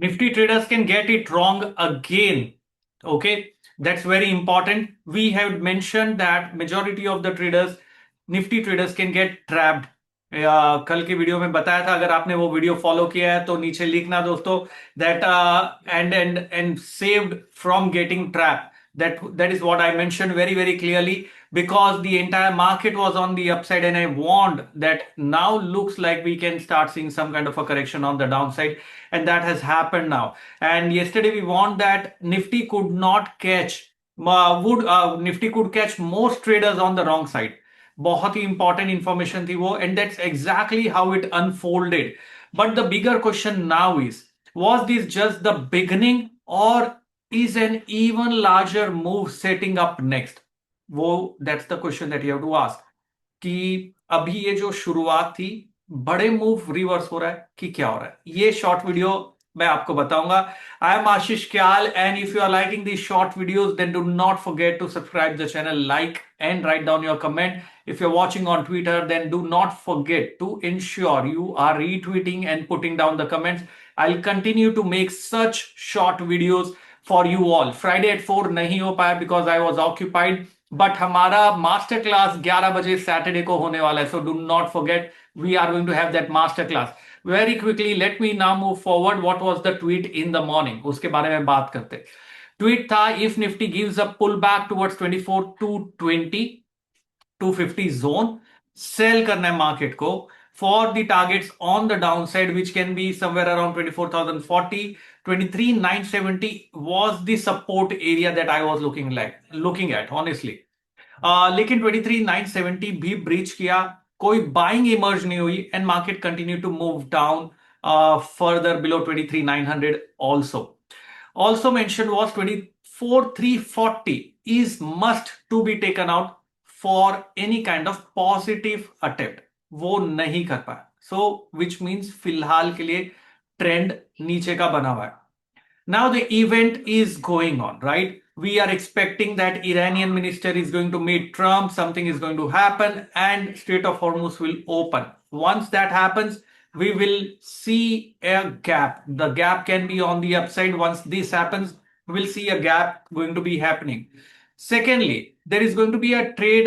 Nifty traders can get it wrong again. Okay, that's very important. We have mentioned that majority of the traders, Nifty traders can get trapped. कल की video में बताया था, अगर आपने वो video follow किया है तो नीचे लिखना दोस्तों, that and saved from getting trap. That is what I mentioned very very clearly, because the entire market was on the upside, and I warned that now looks like we can start seeing some kind of a correction on the downside, and that has happened now. And yesterday we warned that Nifty could not catch, would Nifty could catch most traders on the wrong side. बहुत ही important information थी वो, and that's exactly how it unfolded. But the bigger question now is, was this just the beginning, or is an even larger move setting up next? वो that's the question that you have to ask, कि अभी ये जो शुरुआत थी, बड़े move reverse हो रहा है कि क्या हो रहा है, ये शॉर्ट वीडियो मैं आपको बताऊंगा. I am Ashish Kyal, and if you are liking these short videos, then do not forget to subscribe the channel, like and write down your comment. If you're watching on Twitter, then do not forget to ensure you are retweeting and putting down the comments. I'll continue to make such short videos for you all. Friday at 4 नहीं हो पाया because I was occupied, but हमारा master class 11 बजे Saturday को होने वाला है, so do not forget, we are going to have that master class. Very quickly let me now move forward. What was the tweet in the morning, उसके बारे में बात करते. ट्वीट था, if Nifty gives a pull back towards 24 to 20 250 zone, sell करना है market को for the targets on the down side, which can be somewhere around 24,040. 23,970 was the support area that I was looking at honestly. लेकिन 23,970 भी breach किया, कोई buying emerge नहीं हुई, and market continue to move down further below 23,900 also mentioned was 24,340 is must to be taken out for any kind of positive attempt. वो नहीं कर पाया, so which means फिलहाल के लिए ट्रेंड नीचे का बना हुआ है. Now the event is going on, right? We are expecting that Iranian minister is going to meet Trump, something is going to happen, and Strait of Hormuz will open. Once that happens, we will see a gap. The gap can be on the upside. Once this happens, we'll see a gap going to be happening. Secondly, there is going to be a trade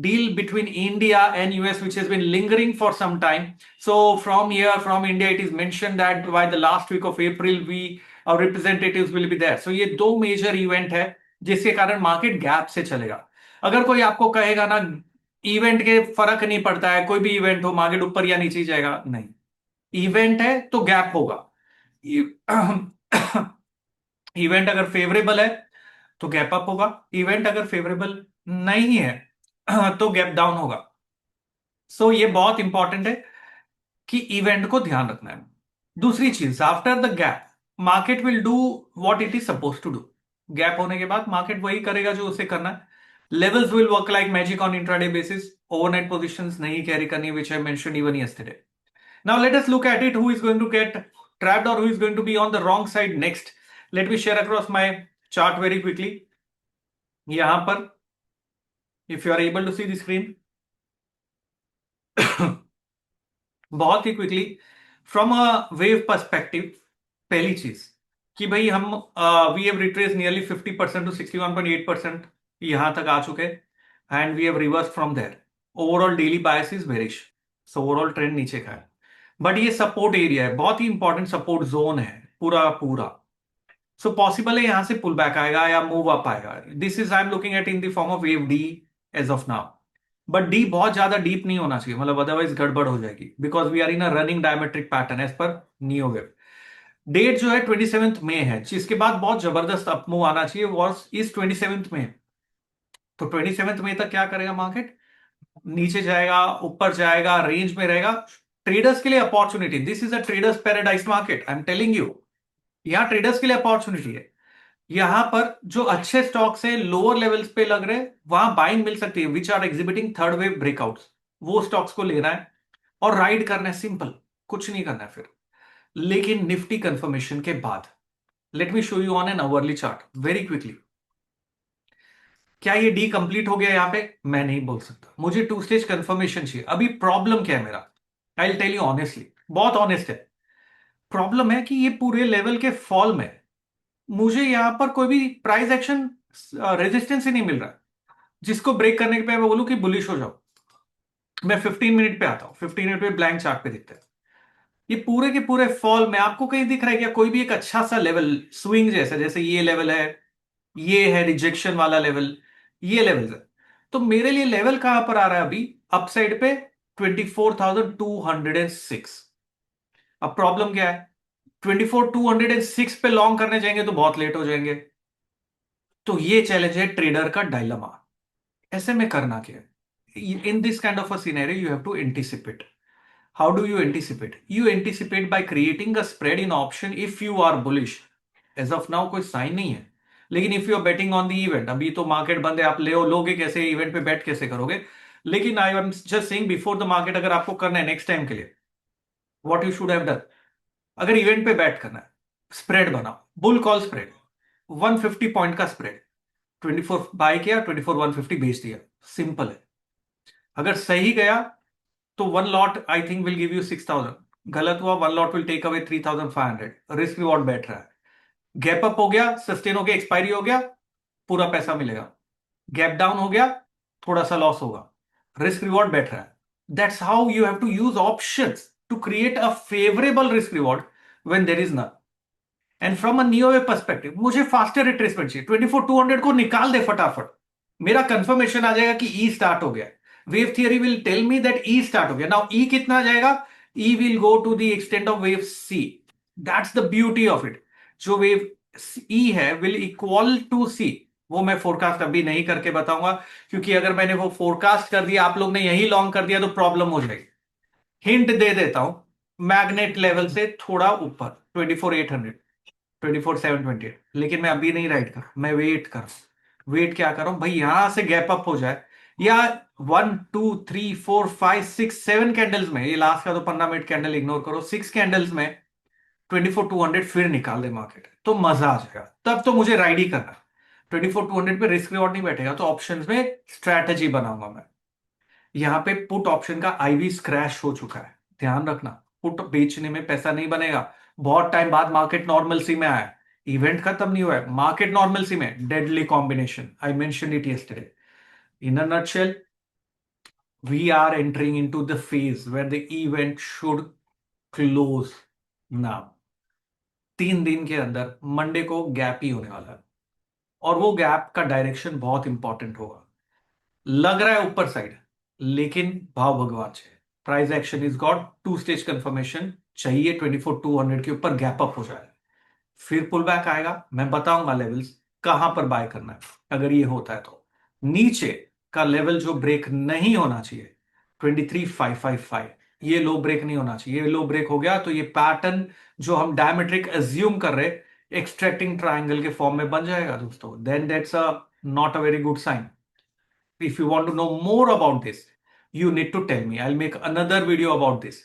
deal between India and US, which has been lingering for some time. So from here, from India, it is mentioned that by the last week of April, we और representatives will be there. सो ये दो major event है जिसके कारण market gap से चलेगा. अगर कोई आपको कहेगा ना इवेंट के फर्क नहीं पड़ता है, कोई भी इवेंट हो मार्केट ऊपर या नीचे जाएगा, नहीं, इवेंट है तो गैप होगा. इवेंट अगर फेवरेबल है तो गैप अप होगा, इवेंट अगर फेवरेबल नहीं है तो गैप डाउन होगा. सो ये बहुत इंपॉर्टेंट है कि इवेंट को ध्यान रखना है. दूसरी चीज, after the gap market will do what it is suppose to do. Gap होने के बाद मार्केट वही करेगा जो उसे करना है. Levels will work like magic on intraday basis. Overnight positions नहीं कैरी करनी, which I mentioned even yesterday. Now let us look at it, who is going to get trapped और who is going to be on the wrong side next. Let me share across my chart very quickly. यहां पर if you are able to see the screen, बहुत ही quickly from a wave perspective, पहली चीज कि भाई हम we have retrace nearly 50% to 61.8%, यहां तक आ चुके, and we have reverse from there. Overall daily bias is bearish, so overall trend नीचे का है. बट ये सपोर्ट एरिया है, बहुत ही इंपॉर्टेंट सपोर्ट जोन है पूरा पूरा. सो पॉसिबल है यहां से पुल बैक आएगा या मूव अप आएगा. This is I am looking at in the form of wave D as of now. But D बहुत ज्यादा डीप नहीं होना चाहिए, मतलब अदरवाइज गड़बड़ हो जाएगी, because we are in a running diametric pattern as per neo wave. Date जो है 27 मई है, जिसके बाद बहुत जबरदस्त अपमूव आना चाहिए वॉज इस 27 मई. तो 27 मई तक क्या करेगा मार्केट, नीचे जाएगा ऊपर जाएगा, रेंज में रहेगा. ट्रेडर्स के लिए opportunity, this is a traders paradise market, I am telling you. यहां ट्रेडर्स के लिए अपॉर्चुनिटी है. यहां पर जो अच्छे स्टॉक्स है लोअर लेवल्स पे लग रहे हैं, वहां बाइंग मिल सकती है, which are exhibiting third wave breakouts. वो स्टॉक्स को लेना है और राइड करना है, सिंपल, कुछ नहीं करना है फिर. लेकिन निफ्टी कंफर्मेशन के बाद, let me show you on an hourly chart very quickly. क्या ये डी कंप्लीट हो गया यहां पे, मैं नहीं बोल सकता, मुझे टू स्टेज कंफर्मेशन चाहिए. अभी प्रॉब्लम क्या है मेरा, I will tell you honestly, बहुत ऑनेस्ट है. प्रॉब्लम है कि ये पूरे लेवल के फॉल में मुझे यहां पर कोई भी प्राइस एक्शन रेजिस्टेंस ही नहीं मिल रहा है जिसको ब्रेक करने पे मैं बोलूं कि बुलिश हो जाओ। मैं 15 मिनट पे आता हूं, 15 मिनट पे ब्लैंक चार्ट पे दिखता है ये पूरे के पूरे फॉल में। आपको कहीं दिख रहा है क्या कोई भी एक अच्छा सा लेवल स्विंग जैसा, जैसे ये लेवल है, ये है रिजेक्शन वाला लेवल, ये लेवल है। तो मेरे लिए लेवल कहां पर आ रहा है अभी अपसाइड पे? 24,206। अब प्रॉब्लम क्या है, 24,206 पे लॉन्ग करने जाएंगे तो बहुत लेट हो जाएंगे। तो ये चैलेंज है ट्रेडर का डायलमा। ऐसे में करना क्या है? In this kind of a scenario you have to anticipate. How do you anticipate? You anticipate by creating a spread in option if you are bullish. As of now कोई sign नहीं है, लेकिन if you are betting on the event, अभी तो market बंद है, आप ले लोगे कैसे इवेंट पे, बेट कैसे करोगे? लेकिन I am just saying before the market, अगर आपको करना है नेक्स्ट टाइम के लिए, what you should have done, अगर इवेंट पे बैट करना है, स्प्रेड बनाओ, बुल कॉल स्प्रेड, 150 पॉइंट का स्प्रेड, 24 बाय किया, 24 150 बेच दिया, सिंपल है। अगर सही गया तो one lot I think will give you 6,000, गलत हुआ one lot will take away 3,500, risk reward बैठ रहा है। गैप अप हो गया, सस्टेन हो गया, एक्सपायरी हो गया, पूरा पैसा मिलेगा। गैप डाउन हो गया, थोड़ा सा लॉस होगा, रिस्क रिवॉर्ड बैठ रहा है। That's how you have to use options to create a favourable risk reward when there is none. And from a neo perspective मुझे फास्टर रिट्रेसमेंट चाहिए, 24,200 को निकाल दे फटाफट, मेरा कंफर्मेशन आ जाएगा कि ई स्टार्ट हो गया। Wave theory will tell me that E start हो गया। नाउ ई कितना जाएगा? E will go to the extent of wave C. That's the beauty of it. जो वेव ई है विल इक्वल टू सी। वो मैं फोरकास्ट अभी नहीं करके बताऊंगा, क्योंकि अगर मैंने वो फोरकास्ट कर दिया, आप लोग ने यही लॉन्ग कर दिया, तो प्रॉब्लम हो जाएगी। हिंट दे देता हूं, मैग्नेट लेवल से थोड़ा ऊपर 24,800, 24,720, लेकिन मैं अभी नहीं राइट कर, मैं वेट कर, वेट क्या करूं भाई, यहां से गैप अप हो जाए, या 1 2 3 4 5 6 7 कैंडल्स में, ये लास्ट का तो 15 मिनट कैंडल इग्नोर करो, 6 कैंडल्स में 24,200 फिर निकाल दे मार्केट, तो मजा आ जाएगा। तब तो मुझे राइड ही करना। 24,200 पे रिस्क रिवॉर्ड नहीं बैठेगा, तो ऑप्शंस में स्ट्रैटेजी बनाऊंगा मैं। यहां पे पुट ऑप्शन का आईवी क्रैश हो चुका है, ध्यान रखना। पुट बेचने में पैसा नहीं बनेगा। बहुत टाइम बाद मार्केट नॉर्मलसी में आया, इवेंट खत्म नहीं हुआ है, मार्केट नॉर्मलसी में, deadly combination, I mention it yesterday. In a nutshell, we are entering into the phase where the event should close now. 3 दिन के अंदर मंडे को गैप ही होने वाला है, और वो गैप का डायरेक्शन बहुत इंपॉर्टेंट होगा। लग रहा है ऊपर साइड, लेकिन भाव भगवान से price action is got, to stage confirmation चाहिए, 24,200 के ऊपर गैप अप हो जाए, फिर पुल बैक आएगा। मैं बताऊंगा लेवल्स कहां पर बाय करना है अगर ये होता है तो। नीचे का लेवल जो ब्रेक नहीं होना चाहिए, 23,555, ये लो ब्रेक नहीं होना चाहिए। ये लो ब्रेक हो गया तो ये पैटर्न जो हम डायमेट्रिक एज्यूम कर रहे, एक्सट्रैक्टिंग ट्राइंगल के फॉर्म में बन जाएगा दोस्तों, then that's a not a very good sign. If you want to know more about this, you need to tell me. I'll make another video about this.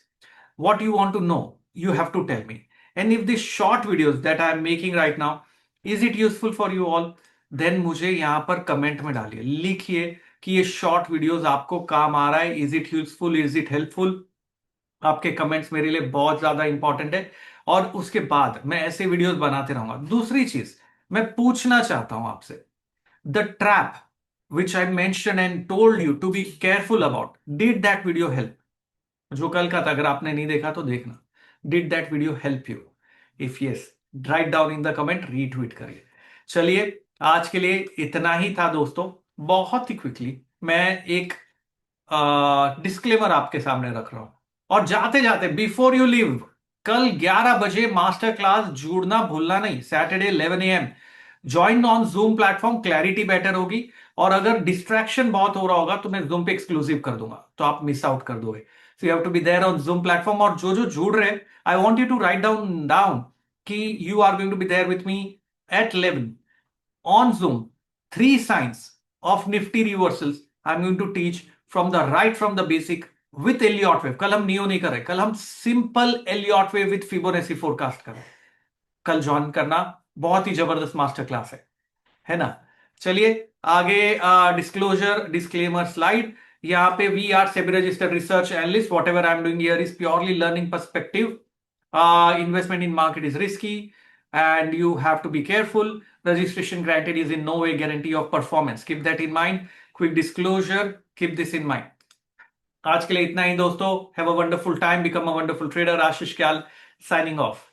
What you want to know, you have to tell me. And if these short videos that I am making right now, is it useful for you all? Then मुझे यहां पर comment में डालिए, लिखिए कि ये short videos आपको काम आ रहा है, is it useful, is it helpful. आपके कमेंट्स मेरे लिए बहुत ज्यादा इंपॉर्टेंट है, और उसके बाद मैं ऐसे वीडियोस बनाते रहूंगा। दूसरी चीज मैं पूछना चाहता हूं आपसे, the trap which I mentioned and told you to be careful about, did that video help? जो कल का था, अगर आपने नहीं देखा तो देखना। Did that video help you? If yes, write down in the comment, retweet करिए। चलिए, आज के लिए इतना ही था दोस्तों। बहुत ही क्विकली मैं एक डिस्क्लेमर आपके सामने रख रहा हूं, और जाते जाते बिफोर यू लीव, कल 11 बजे मास्टर क्लास जुड़ना भूलना नहीं, Saturday 11 AM, join on Zoom platform, clarity better होगी। और अगर डिस्ट्रैक्शन बहुत हो रहा होगा तो मैं जूम पे एक्सक्लूसिव कर दूंगा, तो आप मिस आउट कर दोगे। So you have to be there on Zoom platform. और जो जो जुड़ रहे, I want you to write down down कि you are going to be there with me at 11 on Zoom. 3 signs of Nifty reversals I'm going to teach from the right from the basic with Elliott wave. कल हम neo नहीं कर रहे, कल हम simple Elliott wave with Fibonacci forecast कर रहे हैं। कल ज्वाइन करना, बहुत ही जबरदस्त मास्टर क्लास है ना? चलिए आगे, डिस्क्लोजर डिस्क्लेमर स्लाइड। यहाँ पे we are SEBI registered research analyst, whatever I am doing here is purely learning perspective. Investment in market is risky and you have to be careful. Registration granted is in no way guarantee of performance. Keep that in mind. Quick disclosure, keep this in mind. आज के लिए इतना ही दोस्तों. Have a wonderful time. Become a wonderful trader. Ashish क्याल signing off.